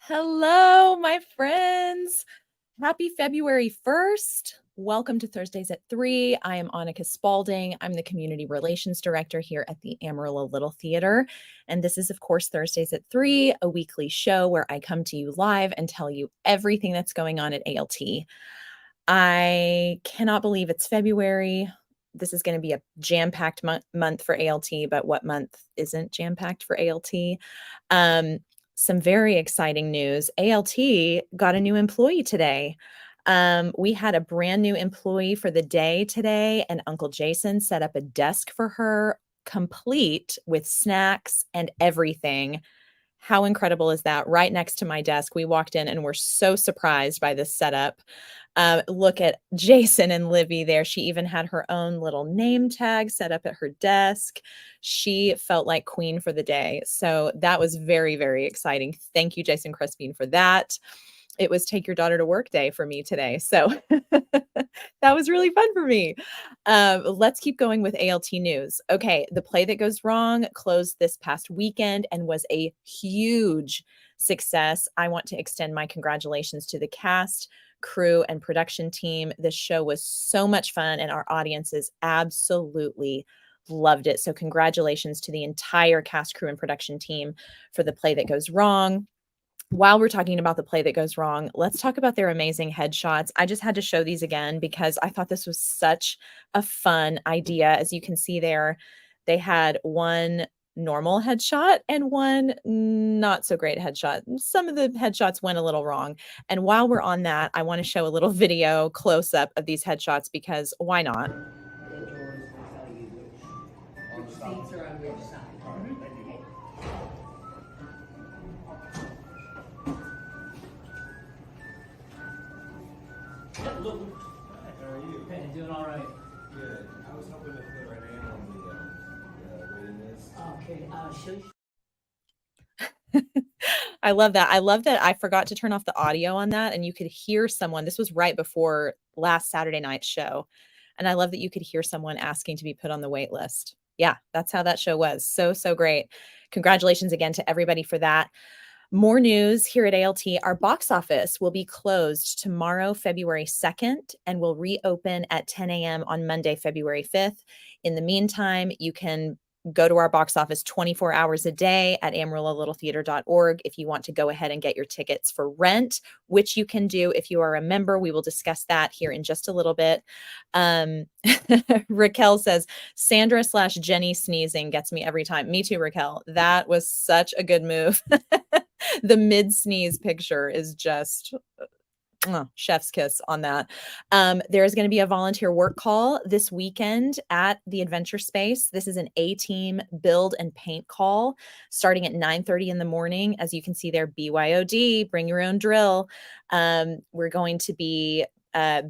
Hello, my friends. Happy February 1st. Welcome to Thursdays at 3. I am Annika Spalding. I'm the Community Relations Director here at the Amarillo Little Theater. And this is, of course, Thursdays at 3, a weekly show where I come to you live and tell you everything that's going on at ALT. I cannot believe it's February. This is going to be a jam-packed month for ALT, but what month isn't jam-packed for ALT? Some very exciting news. ALT got a new employee today. We had a brand new employee for the day today, and Uncle Jason set up a desk for her, complete with snacks and everything. How incredible is that? Right next to my desk. We walked in and were so surprised by this setup. Look at Jason and Livy there. She even had her own little name tag set up at her desk. She felt like queen for the day. So that was very, very exciting. Thank you, Jason Crespine, for that. It was take your daughter to work day for me today. So that was really fun for me. Let's keep going with ALT news. Okay, The Play That Goes Wrong closed this past weekend and was a huge success. I want to extend my congratulations to the cast, crew, and production team. This show was so much fun, and our audiences absolutely loved it. So congratulations to the entire cast, crew, and production team for The Play That Goes Wrong. While we're talking about The Play That Goes Wrong, let's talk about their amazing headshots. I just had to show these again because I thought this was such a fun idea. As you can see there, they had one normal headshot and one not so great headshot. Some of the headshots went a little wrong. And while we're on that, I want to show a little video close up of these headshots because why not? And George will tell you which seats are on which side. Look, how are you? Hey, doing all right. Good. I was hoping to put our name on the waiting list. Okay, should I love that. I love that I forgot to turn off the audio on that and you could hear someone. This was right before last Saturday night's show. And I love that you could hear someone asking to be put on the wait list. Yeah, that's how that show was. So, so great. Congratulations again to everybody for that. More news here at ALT. Our box office will be closed tomorrow, February 2nd, and will reopen at 10 a.m. on Monday, February 5th. In the meantime, you can go to our box office 24 hours a day at AmarilloLittleTheater.org if you want to go ahead and get your tickets for rent, which you can do if you are a member. We will discuss that here in just a little bit. Raquel says, Sandra/Jenny sneezing gets me every time. Me too, Raquel. That was such a good move. The mid sneeze picture is just chef's kiss on that. There is going to be a volunteer work call this weekend at the Adventure Space. This is an A-team build and paint call starting at 9:30 in the morning. As you can see there, BYOD, bring your own drill. We're going to be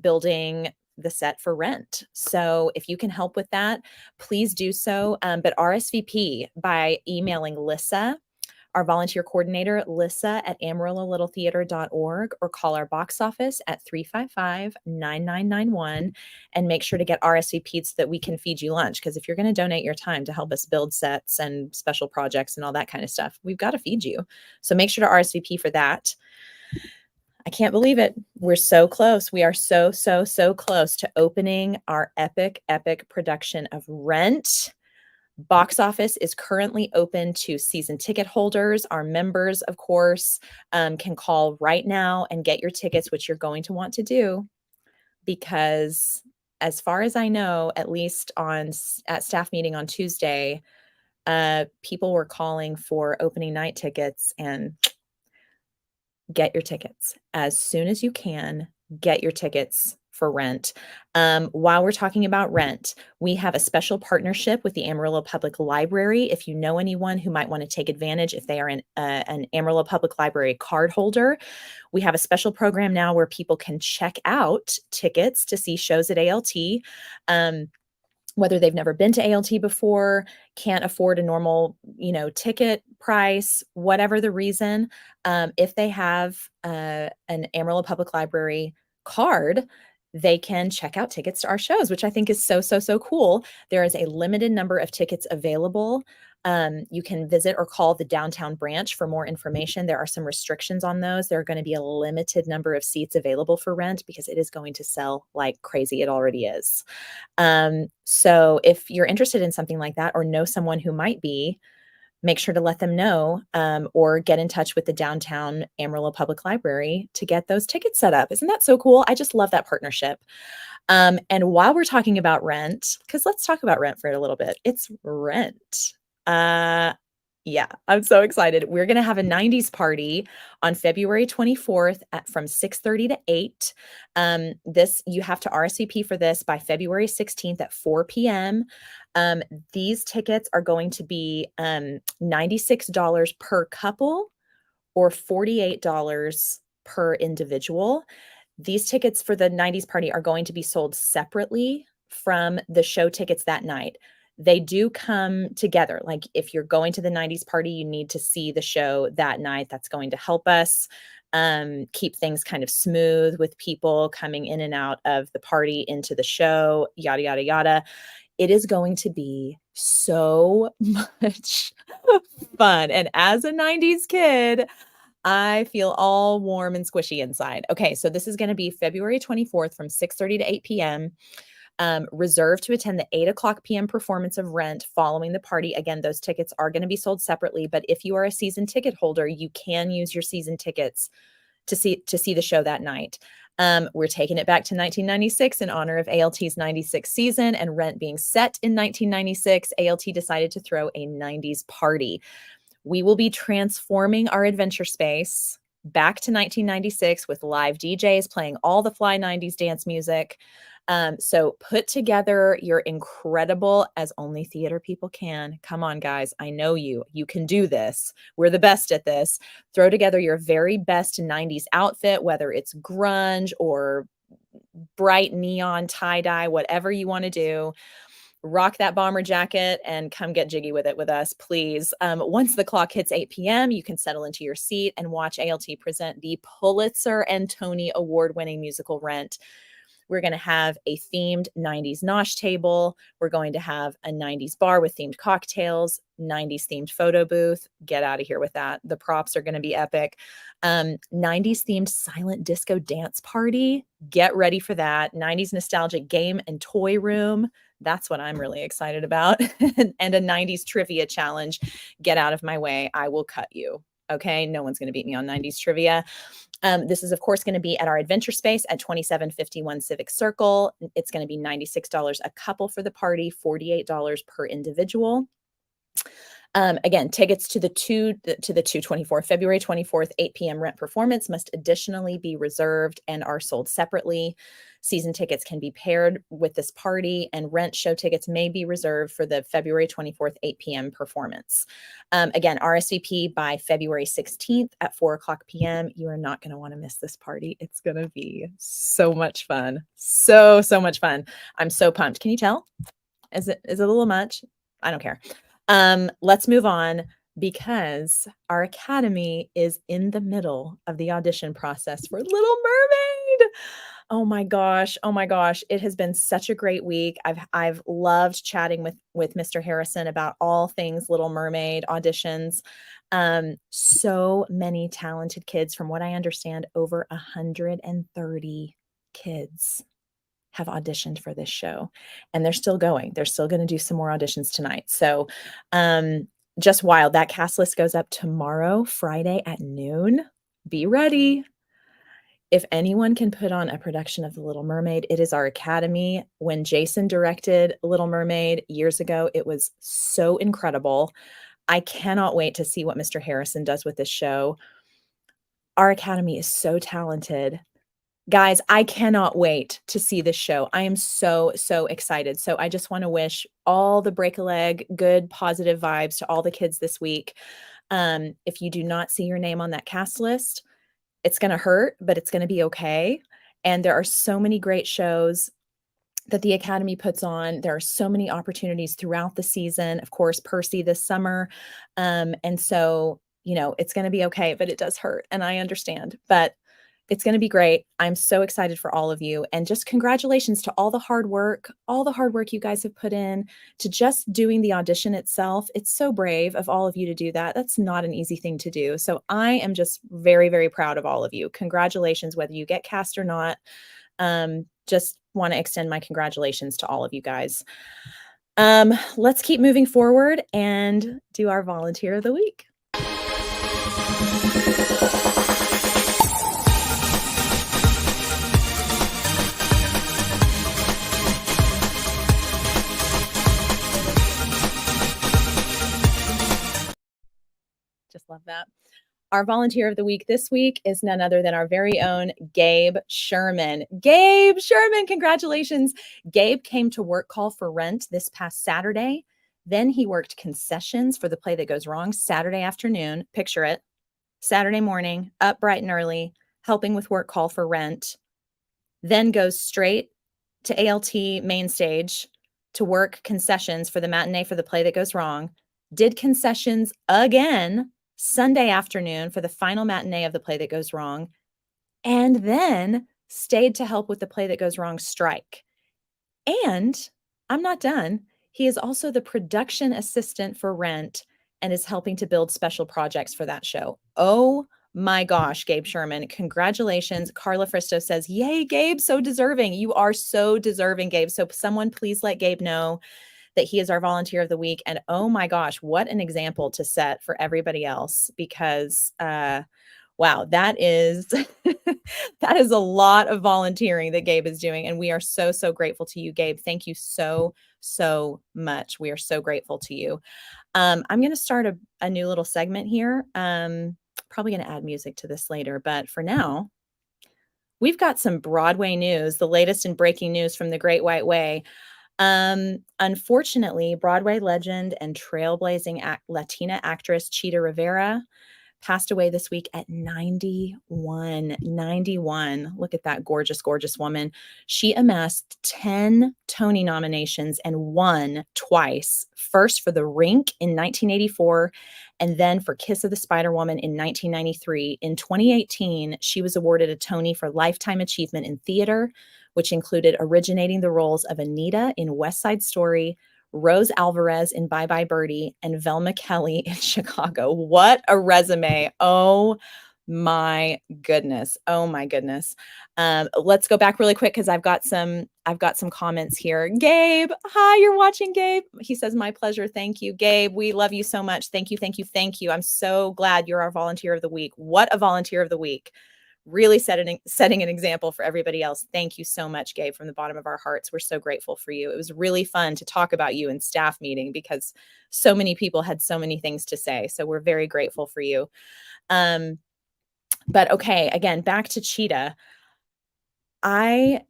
building the set for rent. So if you can help with that, please do so. But RSVP by emailing Lissa, our volunteer coordinator, Lissa at AmarilloLittleTheater.org, or call our box office at 355-9991 and make sure to get RSVP'd so that we can feed you lunch. Because if you're going to donate your time to help us build sets and special projects and all that kind of stuff, we've got to feed you. So make sure to RSVP for that. I can't believe it. We're so close. We are so, so, so close to opening our epic, epic production of Rent. Box office is currently open to season ticket holders. Our members, of course, can call right now and get your tickets, which you're going to want to do because as far as I know, at least at staff meeting on Tuesday, people were calling for opening night tickets, and get your tickets as soon as you can. Get your tickets for Rent. While we're talking about Rent, we have a special partnership with the Amarillo Public Library. If you know anyone who might want to take advantage, if they are an Amarillo Public Library card holder, we have a special program now where people can check out tickets to see shows at ALT. Whether they've never been to ALT before, can't afford a normal, ticket price, whatever the reason, if they have an Amarillo Public Library card, they can check out tickets to our shows, which I think is so, so, so cool. There is a limited number of tickets available. You can visit or call the downtown branch for more information. There are some restrictions on those. There are going to be a limited number of seats available for rent because it is going to sell like crazy. It already is. So if you're interested in something like that or know someone who might be, make sure to let them know, or get in touch with the downtown Amarillo Public Library to get those tickets set up. Isn't that so cool? I just love that partnership. And while we're talking about rent, because let's talk about rent for a little bit. It's rent. Uh, yeah, I'm so excited. We're going to have a 90s party on February 24th from 6:30 to 8. This you have to RSVP for this by February 16th at 4 p.m. These tickets are going to be $96 per couple or $48 per individual. These tickets for the 90s party are going to be sold separately from the show tickets that night. They do come together. Like if you're going to the 90s party, you need to see the show that night. That's going to help us keep things kind of smooth with people coming in and out of the party into the show, yada, yada, yada. It is going to be so much fun. And as a 90s kid, I feel all warm and squishy inside. Okay, so this is going to be February 24th from 6:30 to 8 p.m. Reserved to attend the 8 o'clock p.m. performance of Rent following the party. Again, those tickets are going to be sold separately, but if you are a season ticket holder, you can use your season tickets to see the show that night. We're taking it back to 1996 in honor of ALT's 96th season and Rent being set in 1996. ALT decided to throw a 90s party. We will be transforming our adventure space back to 1996 with live DJs playing all the fly 90s dance music. So put together your incredible, as only theater people can. Come on, guys. I know you. You can do this. We're the best at this. Throw together your very best 90s outfit, whether it's grunge or bright neon tie-dye, whatever you want to do. Rock that bomber jacket and come get jiggy with it with us, please. Once the clock hits 8 p.m., you can settle into your seat and watch ALT present the Pulitzer and Tony Award-winning musical Rent. We're going to have a themed 90s nosh table. We're going to have a 90s bar with themed cocktails, 90s themed photo booth. Get out of here with that. The props are going to be epic. 90s themed silent disco dance party. Get ready for that. 90s nostalgic game and toy room. That's what I'm really excited about. And a 90s trivia challenge. Get out of my way. I will cut you. Okay. No one's going to beat me on 90s trivia. This is, of course, going to be at our adventure space at 2751 Civic Circle. It's going to be $96 a couple for the party, $48 per individual. Again, tickets to the 224 February 24th, 8 p.m. Rent performance must additionally be reserved and are sold separately. Season tickets can be paired with this party, and Rent show tickets may be reserved for the February 24th, 8 p.m. performance. Again, RSVP by February 16th at 4 p.m. You are not going to want to miss this party. It's going to be so much fun. So much fun. I'm so pumped. Can you tell? Is it a little much? I don't care. Let's move on because our academy is in the middle of the audition process for Little Mermaid. Oh my gosh. Oh my gosh. It has been such a great week. I've loved chatting with Mr. Harrison about all things Little Mermaid auditions. So many talented kids. From what I understand, over 130 kids have auditioned for this show, and they're still going. They're still going to do some more auditions tonight. So just wild. That cast list goes up tomorrow, Friday at noon. Be ready. If anyone can put on a production of The Little Mermaid, it is our academy. When Jason directed Little Mermaid years ago, it was so incredible. I cannot wait to see what Mr. Harrison does with this show. Our academy is so talented. Guys, I cannot wait to see this show. I am so excited. So I just want to wish all the break a leg, good, positive vibes to all the kids this week. If you do not see your name on that cast list, it's going to hurt, but it's going to be okay. And there are so many great shows that the Academy puts on. There are so many opportunities throughout the season. Of course, Percy this summer. And so, it's going to be okay, but it does hurt. And I understand. But It's going to be great. I'm so excited for all of you. And just congratulations to all the hard work you guys have put in to just doing the audition itself. It's so brave of all of you to do that. That's not an easy thing to do. So I am just very, very proud of all of you. Congratulations, whether you get cast or not. Just want to extend my congratulations to all of you guys. Let's keep moving forward and do our volunteer of the week. Just love that. Our volunteer of the week this week is none other than our very own Gabe Sherman. Gabe Sherman, congratulations. Gabe came to Work Call for Rent this past Saturday. Then he worked concessions for The Play That Goes Wrong Saturday afternoon. Picture it. Saturday morning, up bright and early, helping with Work Call for Rent. Then goes straight to ALT main stage to work concessions for the matinee for The Play That Goes Wrong. Did concessions again Sunday afternoon for the final matinee of The Play That Goes Wrong, and then stayed to help with The Play That Goes Wrong strike. And I'm not done. He is also the production assistant for Rent and is helping to build special projects for that show. Oh my gosh, Gabe Sherman, congratulations. Carla Fristo says, yay, Gabe, so deserving. You are so deserving, Gabe. So someone please let Gabe know that he is our volunteer of the week. And oh my gosh, what an example to set for everybody else, because wow, that is that is a lot of volunteering that Gabe is doing. And we are so, so grateful to you, Gabe. Thank you so, so much. We are so grateful to you. I'm going to start a new little segment here. Probably going to add music to this later, but for now, we've got some Broadway news, the latest and breaking news from the Great White Way. Unfortunately, Broadway legend and trailblazing Latina actress Chita Rivera passed away this week at 91. Look at that gorgeous, gorgeous woman. She amassed 10 Tony nominations and won twice. First for The Rink in 1984, and then for Kiss of the Spider Woman in 1993. In 2018, she was awarded a Tony for Lifetime Achievement in Theater, which included originating the roles of Anita in West Side Story, Rose Alvarez in Bye Bye Birdie, and Velma Kelly in Chicago. What a resume. Oh my goodness. Oh my goodness. Let's go back really quick because I've got some comments here. Gabe, hi, you're watching, Gabe. He says, my pleasure. Thank you, Gabe. We love you so much. Thank you, thank you, thank you. I'm so glad you're our volunteer of the week. What a volunteer of the week. Really setting an example for everybody else. Thank you so much, Gabe, from the bottom of our hearts. We're so grateful for you. It was really fun to talk about you in staff meeting because so many people had so many things to say. So we're very grateful for you. But okay, again, back to Chita. I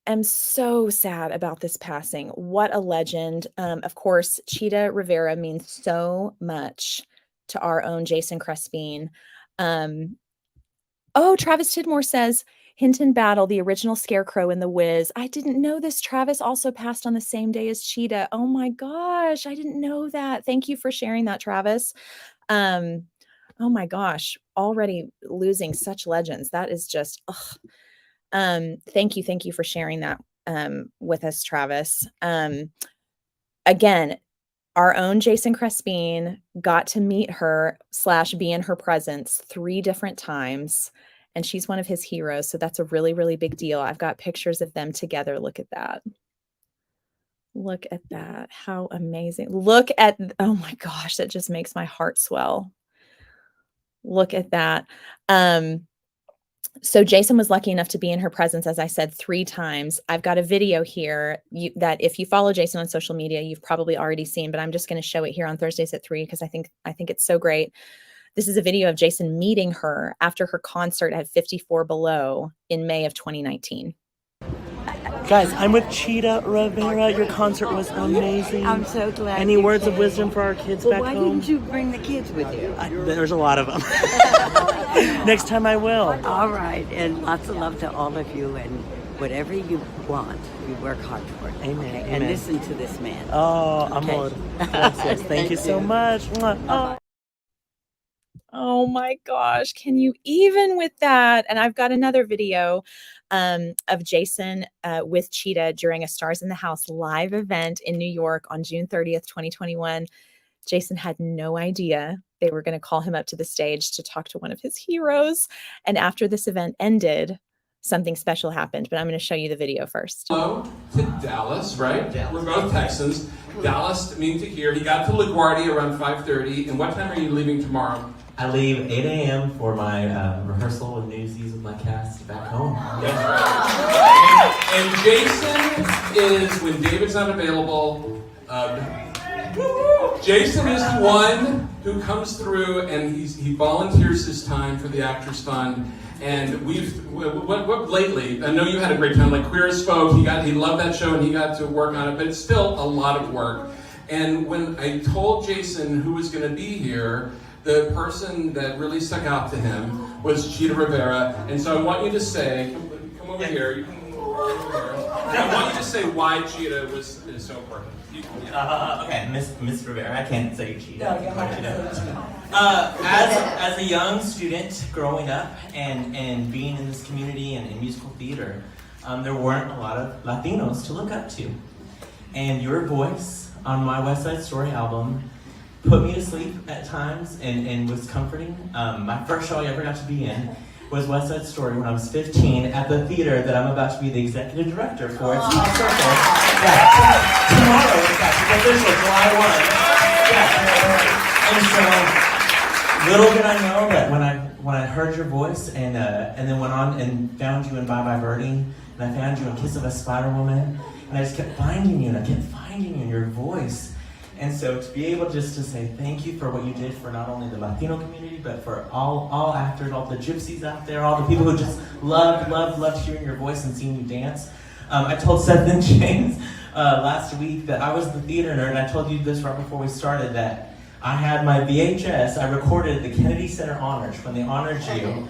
am so sad about this passing. What a legend. Of course, Chita Rivera means so much to our own Jason Crespin. Oh, Travis Tidmore says, Hinton Battle, the original Scarecrow in The Wiz. I didn't know this. Travis also passed on the same day as Chita. Oh my gosh, I didn't know that. Thank you for sharing that, Travis. Oh my gosh, already losing such legends. That is just, thank you for sharing that with us, Travis. Again, our own Jason Crespin got to meet her / be in her presence 3 different times, and she's one of his heroes. So that's a really, really big deal. I've got pictures of them together. Look at that. Look at that. How amazing. Look at, oh my gosh, that just makes my heart swell. Look at that. So Jason was lucky enough to be in her presence, as I said, 3 times. I've got a video here that if you follow Jason on social media, you've probably already seen, but I'm just going to show it here on Thursdays at 3 because I think it's so great. This is a video of Jason meeting her after her concert at 54 Below in May of 2019. Guys, I'm with Chita Rivera. Your concert was amazing. I'm so glad. Any words of wisdom for our kids back why home? Why didn't you bring the kids with you? There's a lot of them. Next time I will. All right, and lots of love to all of you, and whatever you want, you work hard for it. Amen. Okay? Amen. And listen to this man. Oh, okay. amor. Gracias. Thank you so much. Oh. Oh my gosh, can you even with that? And I've got another video of Jason with Cheetah during a Stars in the House live event in New York on June 30th, 2021. Jason had no idea they were going to call him up to the stage to talk to one of his heroes. And after this event ended, something special happened, but I'm going to show you the video first. Hello to Dallas, right? We're both Texans. Dallas means to hear. He got to LaGuardia around 5:30. And what time are you leaving tomorrow? I leave 8 a.m. for my rehearsal with Newsies with my cast back home. And Jason is, when David's not available, Jason is the one who comes through and he volunteers his time for the Actors Fund. And what lately, I know you had a great time, like Queer as Folk, he loved that show and he got to work on it, but it's still a lot of work. And when I told Jason who was going to be here, the person that really stuck out to him was Cheetah Rivera. And so I want you to say, come over here. You can go over here. And I want you to say why Cheetah is so important. Okay, Miss Rivera, I can't say Cheetah. As a young student growing up and being in this community and in musical theater, there weren't a lot of Latinos to look up to. And your voice on my West Side Story album put me to sleep at times and was comforting. My first show I ever got to be in was West Side Story when I was 15 at the theater that I'm about to be the executive director for. It's Pop Circle. Yeah, tomorrow it's official, July 1. Yeah. And so, little did I know that when I heard your voice and then went on and found you in Bye Bye Birdie, and I found you in Kiss of a Spider Woman, and I just kept finding you, and I kept finding you in your voice. And so to be able just to say thank you for what you did for not only the Latino community, but for all actors, all the gypsies out there, all the people who just loved hearing your voice and seeing you dance. I told Seth and James last week that I was the theater nerd, and I told you this right before we started, that I had my VHS, I recorded the Kennedy Center Honors when they honored you.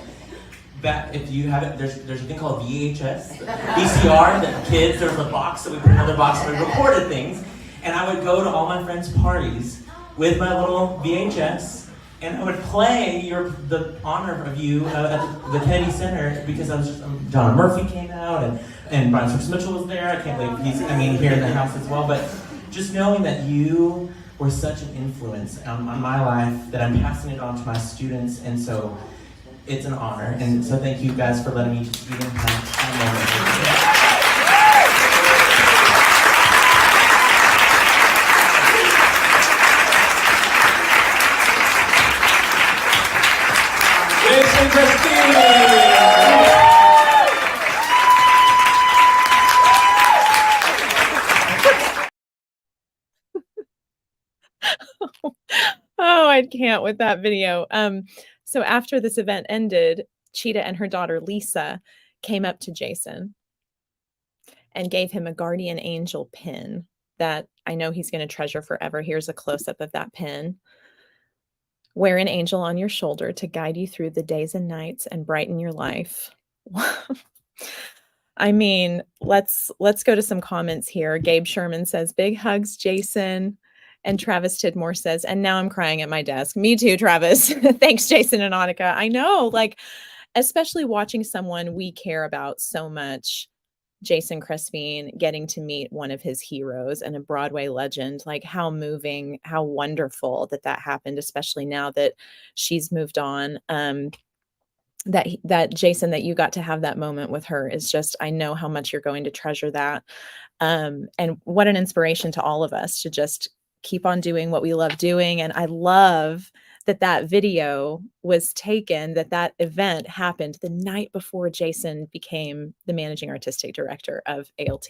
Back, if you have it, there's a thing called VHS, VCR, that kids, there's a box that we put in another box and we recorded things. And I would go to all my friends' parties with my little VHS, and I would play the honor of you at the Kennedy Center because I was just, John Murphy came out, and Brian Stokes Mitchell was there. I can't believe he's here in the house as well. But just knowing that you were such an influence on my life, that I'm passing it on to my students, and so it's an honor. And so thank you guys for letting me just even have a moment. Oh, I can't with that video. So after this event ended, Cheetah and her daughter Lisa came up to Jason and gave him a guardian angel pin that I know he's going to treasure forever. Here's a close-up of that pin. Wear an angel on your shoulder to guide you through the days and nights and brighten your life. I mean, let's go to some comments here. Gabe Sherman says, big hugs, Jason. And Travis Tidmore says, and now I'm crying at my desk. Me too, Travis. Thanks, Jason and Annika. I know, like, especially watching someone we care about so much, Jason Crispin, getting to meet one of his heroes and a Broadway legend, like how moving, how wonderful that happened, especially now that she's moved on. That Jason, that you got to have that moment with her is just, I know how much you're going to treasure that. And what an inspiration to all of us to just keep on doing what we love doing. And I love that video was taken, that event happened the night before Jason became the managing artistic director of ALT.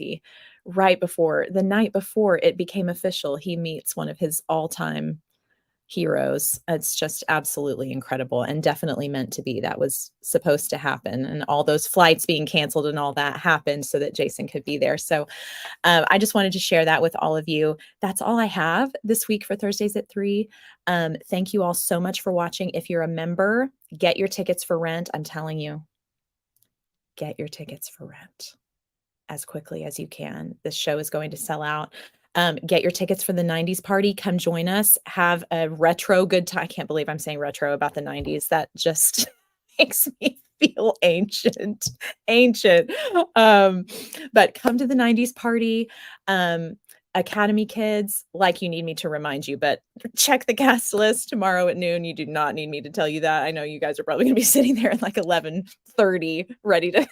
Right before, the night before it became official, he meets one of his all-time heroes. It's just absolutely incredible and definitely meant to be. That was supposed to happen, and all those flights being canceled and all that happened so that Jason could be there. So I just wanted to share that with all of you. That's all I have this week for Thursdays at 3. Thank you all so much for watching. If you're a member, get your tickets for rent. I'm telling you, get your tickets for rent as quickly as you can. This show is going to sell out. Get your tickets for the 90s party. Come join us. Have a retro good time. I can't believe I'm saying retro about the 90s. That just makes me feel ancient, ancient. But come to the 90s party. Academy kids, like you need me to remind you, but check the cast list tomorrow at noon. You do not need me to tell you that. I know you guys are probably going to be sitting there at like 11:30 ready to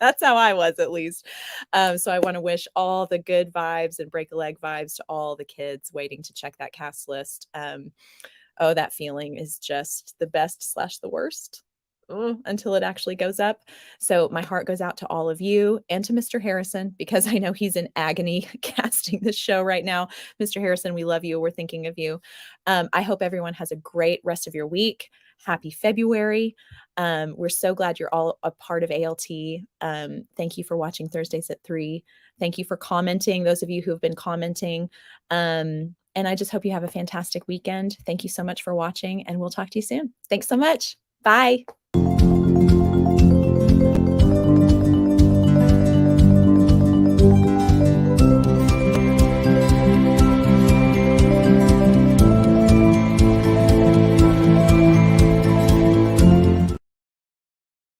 that's how I was, at least. So I want to wish all the good vibes and break a leg vibes to all the kids waiting to check that cast list. Oh, that feeling is just the best / the worst. Until it actually goes up. So my heart goes out to all of you and to Mr. Harrison, because I know he's in agony casting this show right now. Mr. Harrison, we love you. We're thinking of you. I hope everyone has a great rest of your week. Happy February. We're so glad you're all a part of ALT. Thank you for watching Thursdays at 3. Thank you for commenting, those of you who have been commenting. And I just hope you have a fantastic weekend. Thank you so much for watching, and we'll talk to you soon. Thanks so much. Bye.